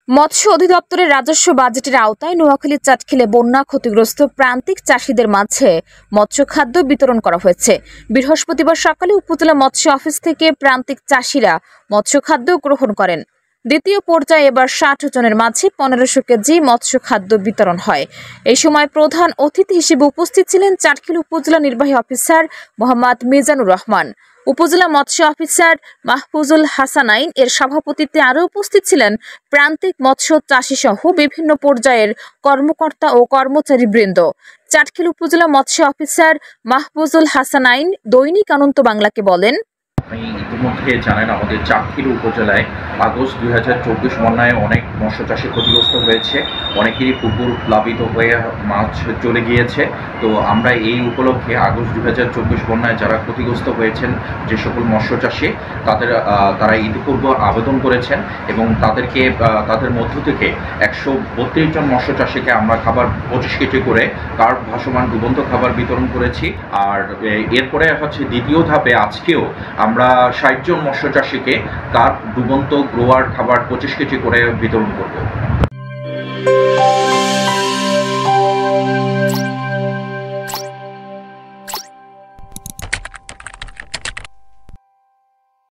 মৎস্য অধিদপ্তরের রাজস্ব বাজেটের আওতায় নোয়াখালী চাটখিলে বন্যা ক্ষতিগ্রস্ত প্রান্তিক চাষীদের মাঝে মৎস্য খাদ্য বিতরণ করা হয়েছে। বৃহস্পতিবার সকালে উপজেলা মৎস্য অফিস থেকে প্রান্তিক চাষীরা মৎস্য খাদ্য গ্রহণ করেন। দ্বিতীয় পর্যায়ে এবার ৬০ জনের মাঝে ১৫০০ কেজি মৎস্য খাদ্য বিতরণ হয়। এই সময় প্রধান অতিথি হিসেবে উপস্থিত ছিলেন চাটখিল উপজেলা নির্বাহী অফিসার মোহাম্মদ মিজানুর রহমান। উপজেলা মৎস্য অফিসার মাহফুজুল হাসানাইন এর সভাপতিত্বে আরও উপস্থিত ছিলেন প্রান্তিক মৎস্য চাষী সহ বিভিন্ন পর্যায়ের কর্মকর্তা ও কর্মচারীবৃন্দ। চাটখিল উপজেলা মৎস্য অফিসার মাহফুজুল হাসানাইন দৈনিক আনন্দ বাংলাকে বলেন, আপনি ইতিমধ্যে জানেন আমাদের চাটখিল উপজেলায় আগস্ট ২০২৪ বন্যায় অনেক মৎস্য চাষী ক্ষতিগ্রস্ত হয়েছে, অনেকেরই পুকুর প্লাবিত হয়ে মাছ চলে গিয়েছে। তো আমরা এই উপলক্ষে আগস্ট ২০২৪ বন্যায় যারা ক্ষতিগ্রস্ত হয়েছেন যে সকল মৎস্য চাষী তারা ইতিপূর্বে আবেদন করেছেন এবং তাদের মধ্য থেকে ১৩২ জন মৎস্য চাষীকে আমরা খাবার ২৫ কেজি করে কার্প ভাসমান ডুবন্ত খাবার বিতরণ করেছি। আর এরপরে দ্বিতীয় ধাপে আজকেও আমরা ৬০ জন মৎস্য চাষীকে কার্প ডুবন্ত গ্রোয়ার খাবার ২৫ কেজি করে বিতরণ করব।